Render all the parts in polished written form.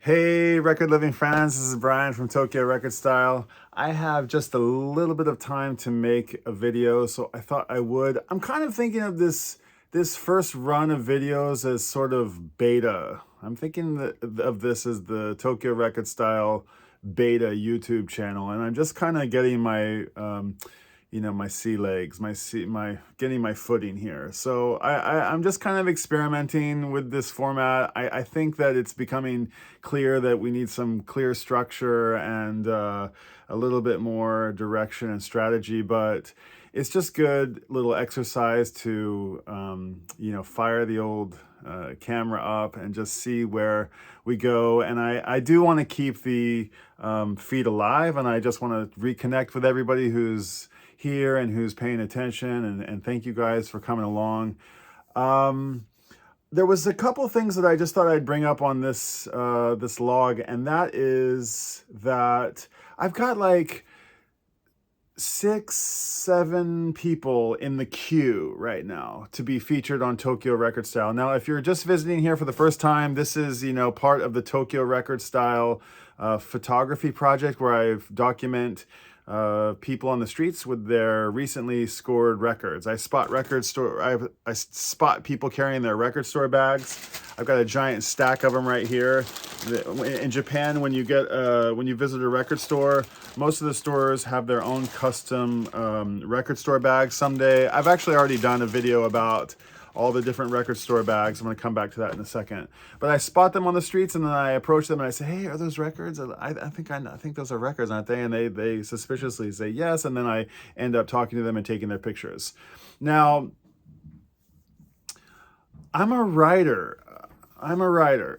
Hey, Record Living fans, this is Brian from Tokyo Record Style. I have just a little bit of time to make a video, so I thought I would. I'm kind of thinking of this first run of videos as sort of beta. I'm thinking of this as the Tokyo Record Style beta YouTube channel, and I'm just kind of getting my my sea legs, my getting my footing here. So I'm just kind of experimenting with this format. I think that it's becoming clear that we need some clear structure and a little bit more direction and strategy, but it's just good little exercise to fire the old camera up and just see where we go. And I do want to keep the feed alive, and I just want to reconnect with everybody who's here and who's paying attention, and thank you guys for coming along. There was a couple things that I just thought I'd bring up on this this log, and that is that I've got like 6-7 people in the queue right now to be featured on Tokyo Record Style. Now, if you're just visiting here for the first time, this is part of the Tokyo Record Style photography project where I've document people on the streets with their recently scored records. I spot I spot people carrying their record store bags. I've got a giant stack of them right here. In Japan, when you visit a record store, most of the stores have their own custom record store bags. Someday, I've actually already done a video about all the different record store bags. I'm going to come back to that in a second. But I spot them on the streets, and then I approach them and I say, "Hey, are those records? I think those are records, aren't they?" And they suspiciously say yes, and then I end up talking to them and taking their pictures. Now, I'm a writer.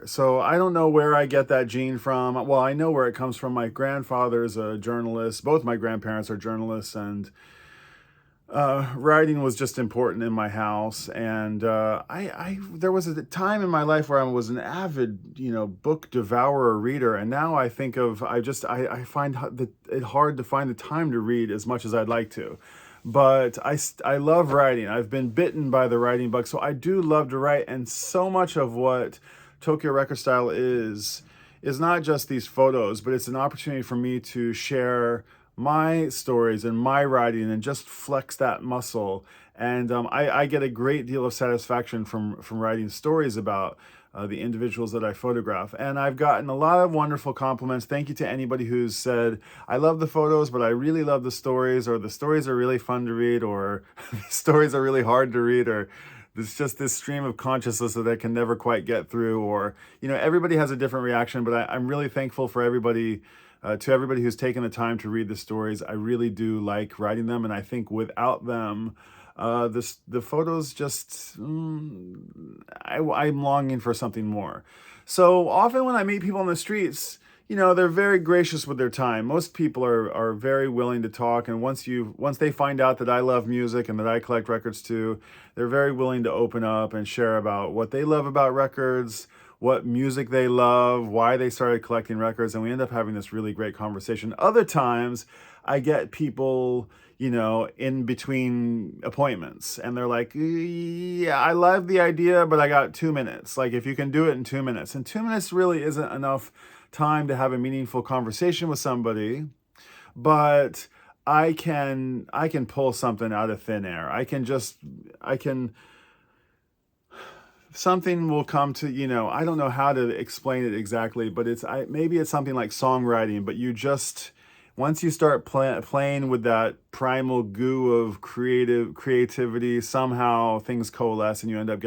So I don't know where I get that gene from. Well, I know where it comes from. My grandfather's a journalist. Both my grandparents are journalists, and writing was just important in my house. And there was a time in my life where I was an avid, book devourer reader. And now I think of, I find it hard to find the time to read as much as I'd like to. But I love writing. I've been bitten by the writing bug. So I do love to write. And so much of what Tokyo Record Style is not just these photos, but it's an opportunity for me to share my stories and my writing and just flex that muscle. And I get a great deal of satisfaction from writing stories about the individuals that I photograph. And I've gotten a lot of wonderful compliments. Thank you to anybody who's said, "I love the photos, but I really love the stories," or "the stories are really fun to read," or "the stories are really hard to read," or "there's just this stream of consciousness that I can never quite get through," or, everybody has a different reaction, but I'm really thankful for everybody, to everybody who's taken the time to read the stories. I really do like writing them, and I think without them, the photos just, I'm longing for something more. So often when I meet people on the streets, they're very gracious with their time. Most people are very willing to talk, and once they find out that I love music and that I collect records too, they're very willing to open up and share about what they love about records, what music they love, why they started collecting records, and we end up having this really great conversation. Other times, I get people, in between appointments, and they're like, "Yeah, I love the idea, but I got 2 minutes. Like, if you can do it in 2 minutes." And 2 minutes really isn't enough time to have a meaningful conversation with somebody, but I can pull something out of thin air. Something will come to, I don't know how to explain it exactly, but maybe it's something like songwriting, but once you start playing with that primal goo of creativity, somehow things coalesce and you end up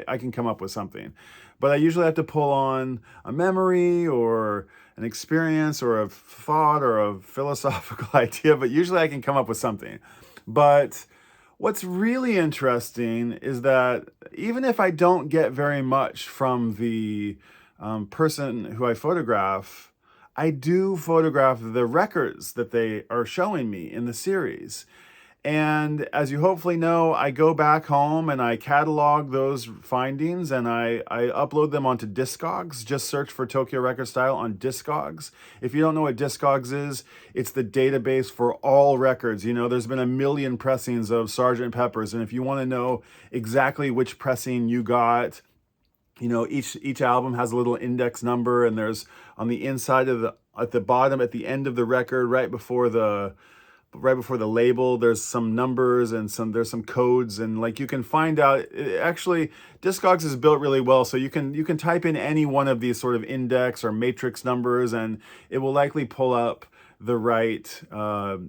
I can come up with something. But I usually have to pull on a memory or an experience or a thought or a philosophical idea, but usually I can come up with something. But what's really interesting is that even if I don't get very much from the person who I photograph, I do photograph the records that they are showing me in the series. And as you hopefully know, I go back home and I catalog those findings and I upload them onto Discogs. Just search for Tokyo Record Style on Discogs. If you don't know what Discogs is, it's the database for all records. There's been 1 million pressings of Sgt. Pepper's, and if you want to know exactly which pressing you got, You know, each album has a little index number, and there's on the inside of at the bottom, at the end of the record, right before the label, there's some numbers and there's some codes, and like you can find out. Actually, Discogs is built really well, so you can type in any one of these sort of index or matrix numbers, and it will likely pull up the right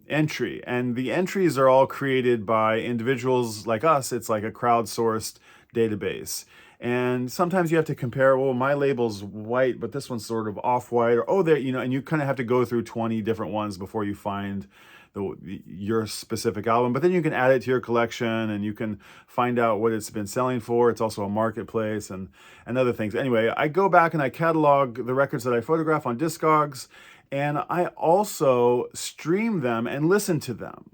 entry. And the entries are all created by individuals like us. It's like a crowdsourced database. And sometimes you have to compare, well, my label's white, but this one's sort of off-white, or, oh, there, you know, and you kind of have to go through 20 different ones before you find your specific album. But then you can add it to your collection, and you can find out what it's been selling for. It's also a marketplace and other things. Anyway, I go back and I catalog the records that I photograph on Discogs, and I also stream them and listen to them.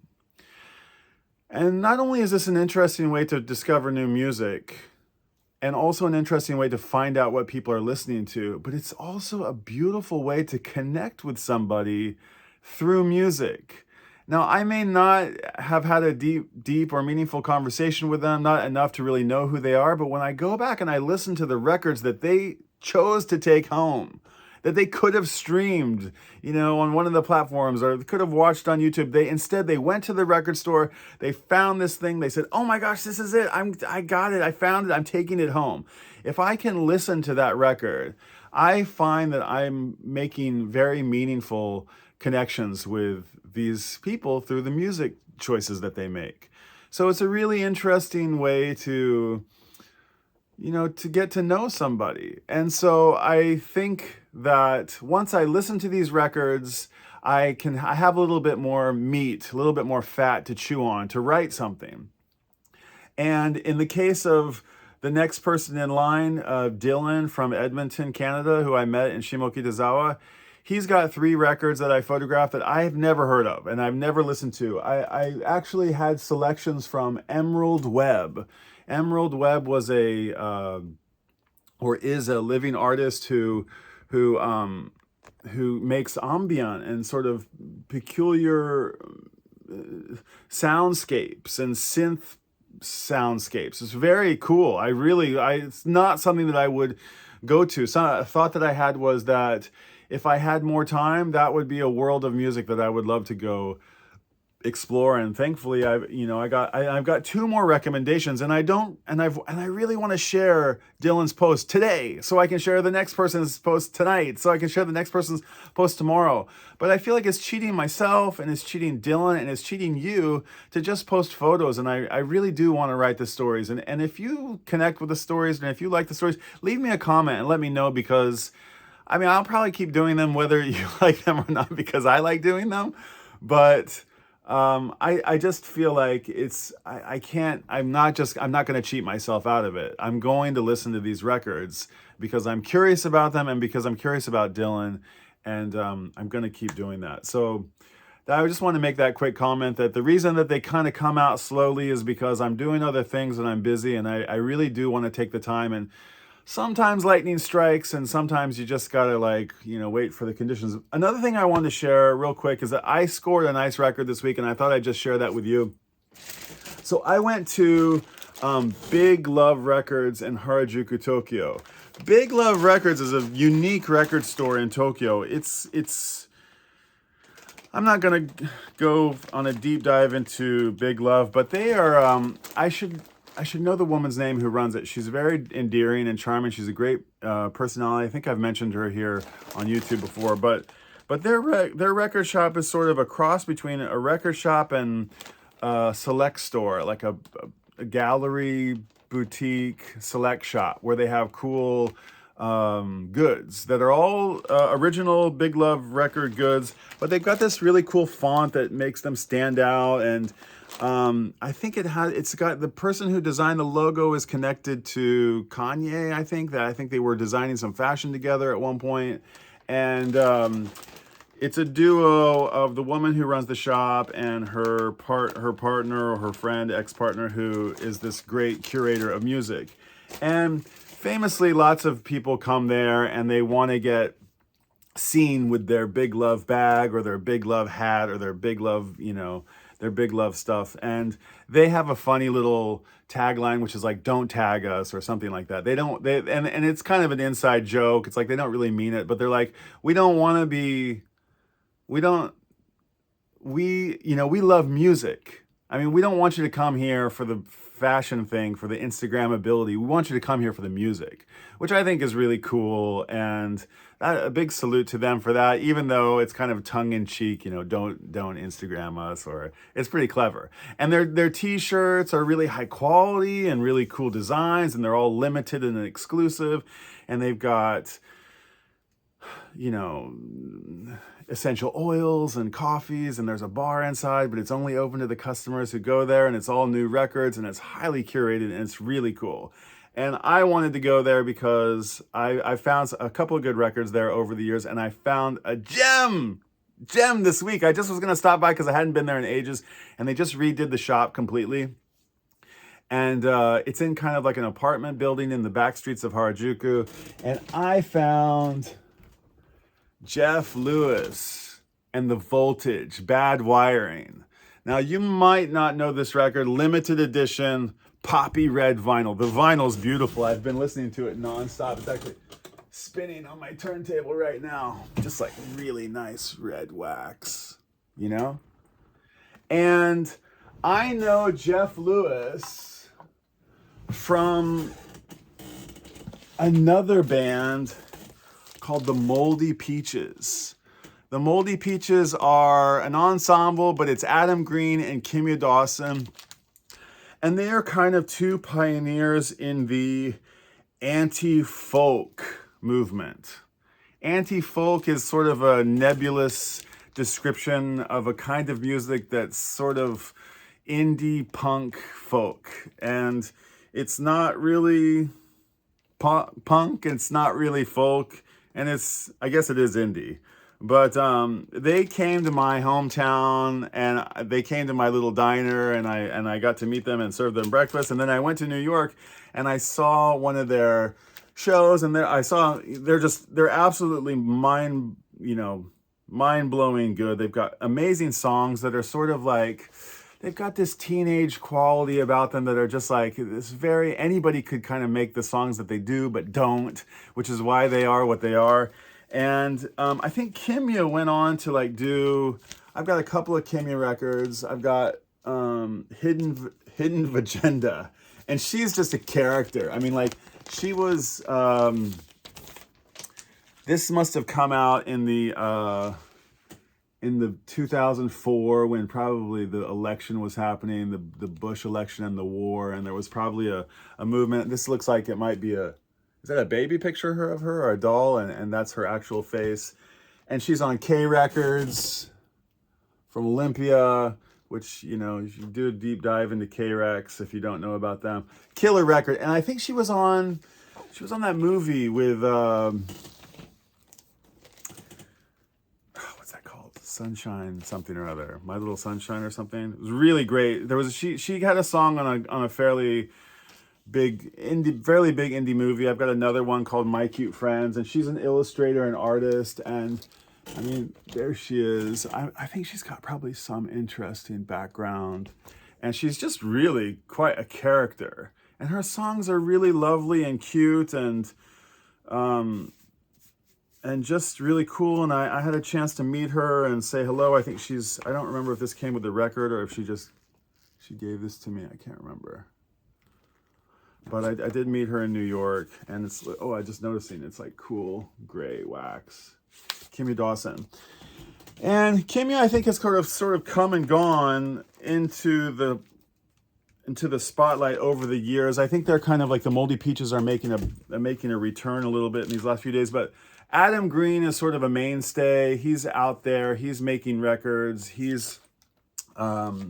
And not only is this an interesting way to discover new music, and also an interesting way to find out what people are listening to, but it's also a beautiful way to connect with somebody through music. Now, I may not have had a deep or meaningful conversation with them, not enough to really know who they are, but when I go back and I listen to the records that they chose to take home, that they could have streamed, you know, on one of the platforms, or could have watched on YouTube. Instead they went to the record store, they found this thing, they said, oh my gosh, this is it, I got it, I found it, I'm taking it home. If I can listen to that record, I find that I'm making very meaningful connections with these people through the music choices that they make. So it's a really interesting way to, you know, to get to know somebody. And so I think that once I listen to these records, I have a little bit more meat, a little bit more fat to chew on, to write something. And in the case of the next person in line, Dylan from Edmonton, Canada, who I met in Shimokitazawa, he's got 3 records that I photographed that I've never heard of and I've never listened to. I actually had selections from Emerald Webb. Emerald Webb was is a living artist who makes ambient and sort of peculiar soundscapes and synth soundscapes. It's very cool. It's not something that I would go to. A thought that I had was that if I had more time, that would be a world of music that I would love to go explore. And thankfully I've got 2 more recommendations, and I really want to share Dylan's post today so I can share the next person's post tonight, so I can share the next person's post tomorrow. But I feel like it's cheating myself, and it's cheating Dylan, and it's cheating you to just post photos. And I really do want to write the stories. And if you connect with the stories, and if you like the stories, leave me a comment and let me know, because I mean, I'll probably keep doing them whether you like them or not, because I like doing them. But I just feel like I'm not going to cheat myself out of it. I'm going to listen to these records because I'm curious about them, and because I'm curious about Dylan, and I'm going to keep doing that. So I just want to make that quick comment that the reason that they kind of come out slowly is because I'm doing other things and I'm busy, and I really do want to take the time. And sometimes lightning strikes, and sometimes you just gotta wait for the conditions. Another thing I wanted to share real quick is that I scored a nice record this week, and I thought I'd just share that with you. So I went to Big Love Records in Harajuku, Tokyo. Big Love Records is a unique record store in Tokyo. I'm not gonna go on a deep dive into Big Love, but they are, I should know the woman's name who runs it. She's very endearing and charming. She's a great personality. I think I've mentioned her here on YouTube before. But their record shop is sort of a cross between a record shop and a select store, like a gallery boutique select shop where they have cool goods that are all original Big Love record goods. But they've got this really cool font that makes them stand out, and I think it's got the person who designed the logo is connected to Kanye. I think they were designing some fashion together at one point. And it's a duo of the woman who runs the shop and her partner, or her friend, ex-partner, who is this great curator of music. And famously, lots of people come there and they want to get seen with their Big Love bag or their Big Love hat or their Big Love, their Big Love stuff. And they have a funny little tagline, which is like, don't tag us or something like that. And it's kind of an inside joke. It's like, they don't really mean it, but they're like, we don't want to be, we don't, we, you know, we love music. I mean, we don't want you to come here for the fashion thing, for the Instagram ability. We want you to come here for the music, which I think is really cool. And a big salute to them for that, even though it's kind of tongue in cheek, you know, don't Instagram us, or it's pretty clever. And their t-shirts are really high quality and really cool designs, and they're all limited and exclusive. And they've got, you know, essential oils and coffees, and there's a bar inside, but it's only open to the customers who go there, and it's all new records, and it's highly curated, and it's really cool. And I wanted to go there because I found a couple of good records there over the years, and I found a gem this week. I just was going to stop by because I hadn't been there in ages, and they just redid the shop completely. And it's in kind of like an apartment building in the back streets of Harajuku, and I found Jeff Lewis and the Voltage, Bad Wiring. Now, you might not know this record, limited edition, poppy red vinyl. The vinyl's beautiful. I've been listening to it nonstop. It's actually spinning on my turntable right now. Just like really nice red wax, you know? And I know Jeff Lewis from another band called the Moldy Peaches. The Moldy Peaches are an ensemble, but it's Adam Green and Kimya Dawson. And they are kind of two pioneers in the anti-folk movement. Anti-folk is sort of a nebulous description of a kind of music that's sort of indie punk folk. And it's not really punk, it's not really folk, and I guess it is indie. But they came to my hometown, and they came to my little diner, and I got to meet them and serve them breakfast. And then I went to New York, and I saw one of their shows, and they're absolutely mind-blowing good. They've got amazing songs that are sort of like, they've got this teenage quality about them that are just like this anybody could kind of make the songs that they do, but don't, which is why they are what they are. And I think Kimya went on to like I've got a couple of Kimya records. I've got Hidden Vagenda, and she's just a character. I mean, like, she was, this must have come out in the 2004, when probably the election was happening, the Bush election and the war, and there was probably a movement. This looks like it might be is that a baby picture of her or a doll? And that's her actual face. And she's on K Records from Olympia, which, you know, you should do a deep dive into K-Rex if you don't know about them. Killer record. And I think she was on that movie with, what's that called? Sunshine something or other. My Little Sunshine or something. It was really great. She had a song on a fairly big indie movie. I've got another one called My Cute Friends, and she's an illustrator and artist, and I mean, there she is. I think she's got probably some interesting background, and she's just really quite a character, and her songs are really lovely and cute, and just really cool. And I had a chance to meet her and say hello. I think I don't remember if this came with the record or if she gave this to me. I can't remember. But I did meet her in New York, and I just noticing it's like cool gray wax. Kimya Dawson. And Kimya, I think, has sort of come and gone into the spotlight over the years. I think they're kind of like the Moldy Peaches are making a return a little bit in these last few days. But Adam Green is sort of a mainstay. He's out there. He's making records. He's got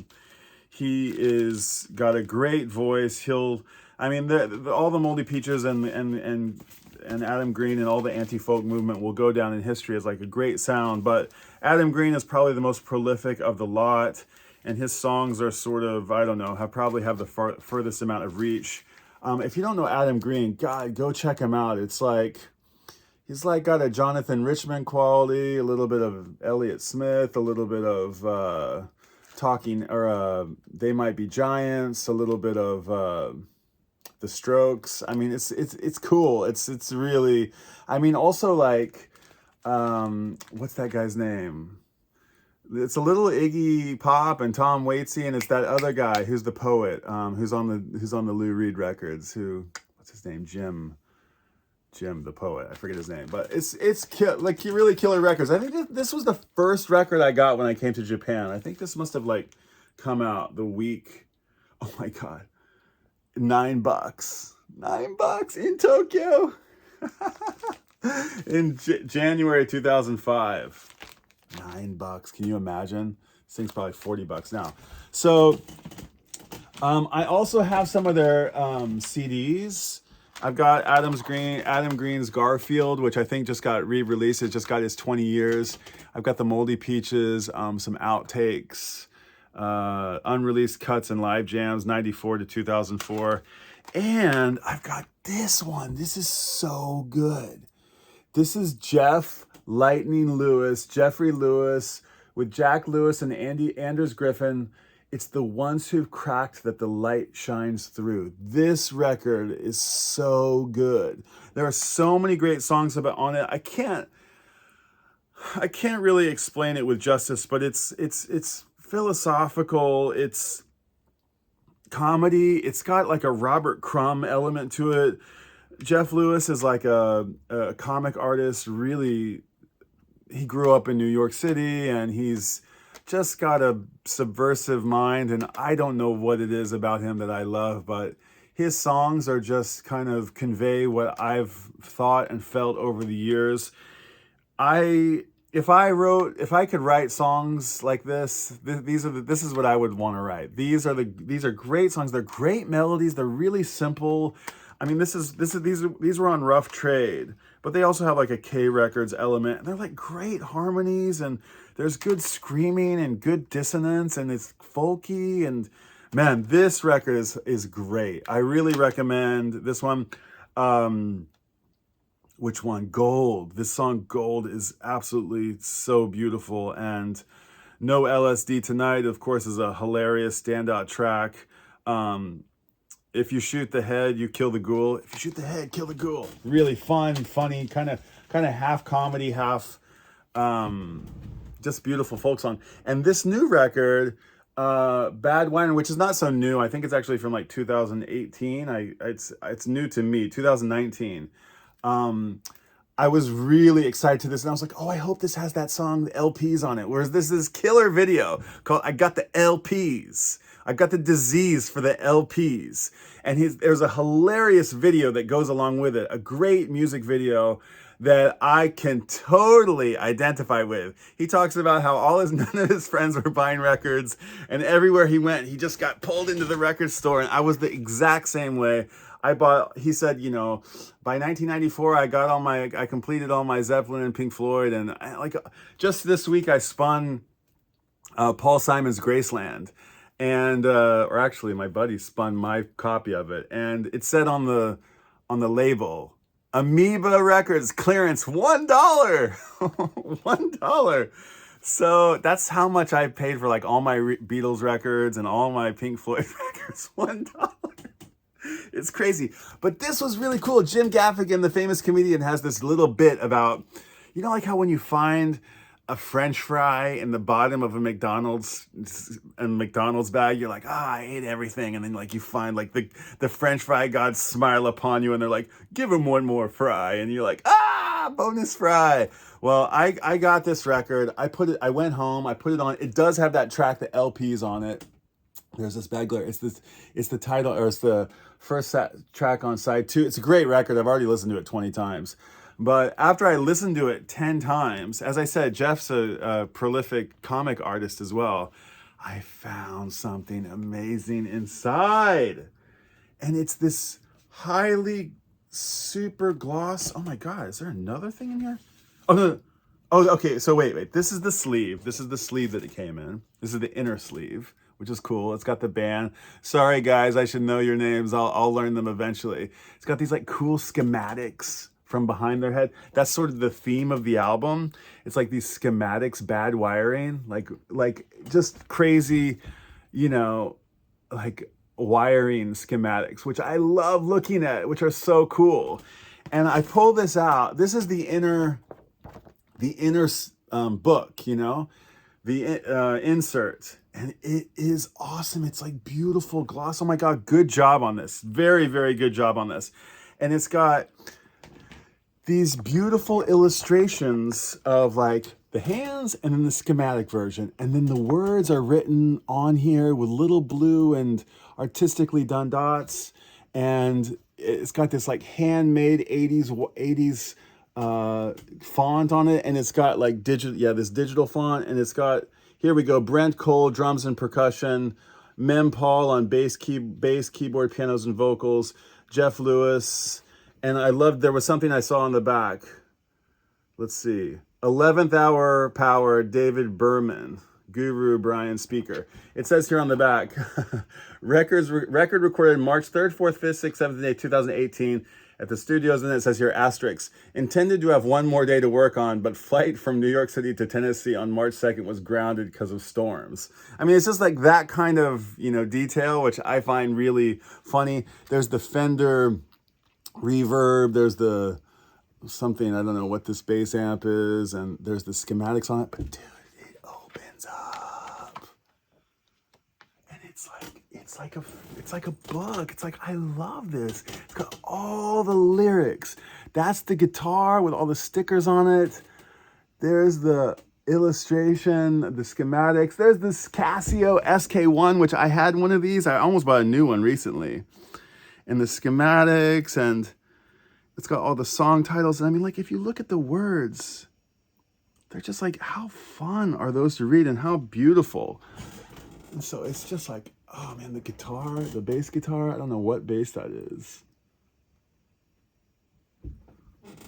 a great voice. All the Moldy Peaches and Adam Green and all the anti-folk movement will go down in history as like a great sound. But Adam Green is probably the most prolific of the lot, and his songs are sort of, I don't know, probably have the furthest amount of reach. If you don't know Adam Green, God, go check him out. It's like, he's like got a Jonathan Richman quality, a little bit of Elliott Smith, a little bit of Talking, or They Might Be Giants, a little bit of The Strokes. I mean, it's cool. It's really, I mean, also like, what's that guy's name? It's a little Iggy Pop and Tom Waitsy, and it's that other guy who's the poet, who's on the Lou Reed records. What's his name? Jim the poet. I forget his name, but it's like really killer records. I think this was the first record I got when I came to Japan. I think this must have like come out the week. Oh my god, $9, $9 in Tokyo, in January 2005. $9. Can you imagine? This thing's probably $40 now. So, I also have some of their CDs. I've got Adam Green's Garfield, which I think just got re-released. It just got its 20 years. I've got the Moldy Peaches, some outtakes, unreleased cuts and live jams, 94 to 2004. And I've got this one. This is so good. This is Jeffrey Lewis with Jack Lewis and Anders Griffin. It's The Ones Who've Cracked That the Light Shines Through. This record is so good. There are so many great songs on it. I can't really explain it with justice, but it's philosophical. It's comedy. It's got like a Robert Crumb element to it. Jeff Lewis is like a comic artist. Really, he grew up in New York City, and he's just got a subversive mind, and I don't know what it is about him that I love, but his songs are just kind of convey what I've thought and felt over the years. If I could write songs like this, this is what I would want to write. These are great songs. They're great melodies. They're really simple. I mean, these were on Rough Trade, but they also have like a K Records element. They're like great harmonies, and there's good screaming and good dissonance, and it's folky, and man, this record is great. I really recommend this one. Which one? Gold. This song Gold is absolutely so beautiful, and No LSD Tonight, of course, is a hilarious standout track. If you shoot the head, you kill the ghoul. If you shoot the head, kill the ghoul. Really fun, funny, kind of half comedy, half just beautiful folk song. And this new record, Bad Wine, which is not so new. I think it's actually from like 2018. It's new to me, 2019. I was really excited to this, and I was like, oh, I hope this has that song, the LPs on it. Whereas this is killer video called I Got the LPs. I got the disease for the LPs. And there's a hilarious video that goes along with it, a great music video that I can totally identify with. He talks about how none of his friends were buying records, and everywhere he went, he just got pulled into the record store, and I was the exact same way. He said, by 1994, I completed all my Zeppelin and Pink Floyd, and just this week I spun Paul Simon's Graceland. And or actually my buddy spun my copy of it, and it said on the label, Amoeba Records clearance, $1. $1. So that's how much I paid for like all my Beatles records and all my Pink Floyd records. $1. It's crazy. But this was really cool. Jim Gaffigan, the famous comedian, has this little bit about, like how when you find a French fry in the bottom of a McDonald's bag, you're like, I ate everything. And then like you find like the French fry gods smile upon you, and they're like, give him one more fry. And you're like, bonus fry. Well, I got this record. I went home, I put it on. It does have that track, the LPs on it. There's this bagler. It's the title, or it's the first track on side 2. It's a great record. I've already listened to it 20 times. But after I listened to it 10 times, as I said, Jeff's a prolific comic artist as well. I found something amazing inside. And it's this highly super gloss. Oh my God, is there another thing in here? Oh, no. Oh, okay, so wait. This is the sleeve. This is the sleeve that it came in. This is the inner sleeve, which is cool. It's got the band. Sorry, guys, I should know your names. I'll learn them eventually. It's got these like cool schematics from behind their head. That's sort of the theme of the album. It's like these schematics, bad wiring, like just crazy, you know, like wiring schematics, which I love looking at, which are so cool. And I pull this out. This is the inner book, you know, the insert. And it is awesome. It's like beautiful gloss. Oh my God, good job on this. Very, very good job on this. And it's got these beautiful illustrations of like the hands and then the schematic version. And then the words are written on here with little blue and artistically done dots. And it's got this like handmade 80s font on it. And it's got like this digital font. And it's got, here we go, Brent Cole, drums and percussion, Mem Paul on bass, keyboard, pianos, and vocals, Jeff Lewis. And I loved, there was something I saw on the back. Let's see. 11th Hour Power, David Berman, Guru Brian Speaker. It says here on the back, record recorded March 3rd, 4th, 5th, 6th, 7th, and 8th, 2018 at the studios. And it says here, asterisk, intended to have one more day to work on, but flight from New York City to Tennessee on March 2nd was grounded because of storms. I mean, it's just like that kind of, you know, detail, which I find really funny. There's the Fender reverb, there's the something, I don't know what this bass amp is, and there's the schematics on it, but dude, it opens up and it's like a book. It's like, I love this. It's got all the lyrics. That's the guitar with all the stickers on it. There's the illustration, the schematics. There's this Casio SK1, which I had one of these. I almost bought a new one recently. And the schematics, and it's got all the song titles. And I mean, like, if you look at the words, they're just like, how fun are those to read and how beautiful. And so it's just like, oh man, the guitar, the bass guitar, I don't know what bass that is.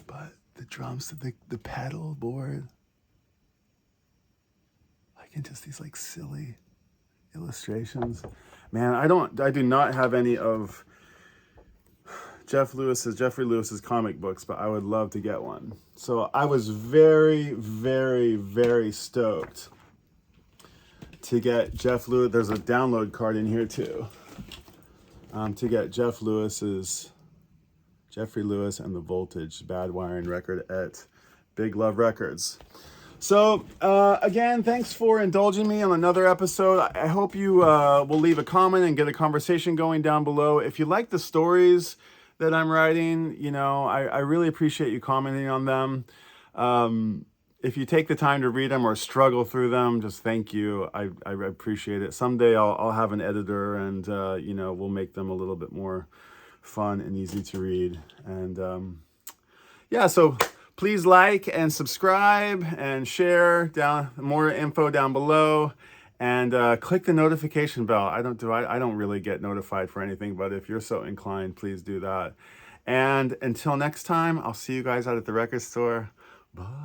But the drums, the pedal board, like, and just these like silly illustrations. Man, I do not have any of Jeffrey Lewis's comic books, but I would love to get one. So I was very, very, very stoked to get Jeff Lewis. There's a download card in here too. To get Jeffrey Lewis and the Voltage Bad Wiring record at Big Love Records. So again, thanks for indulging me on another episode. I hope you will leave a comment and get a conversation going down below. If you like the stories that I'm writing, you know, I really appreciate you commenting on them. If you take the time to read them or struggle through them, just thank you. I appreciate it. Someday I'll have an editor, and you know, we'll make them a little bit more fun and easy to read. And yeah, so please like and subscribe and share. Down more info down below, and click the notification bell. I don't really get notified for anything, but if you're so inclined, please do that. And until next time, I'll see you guys out at the record store. Bye.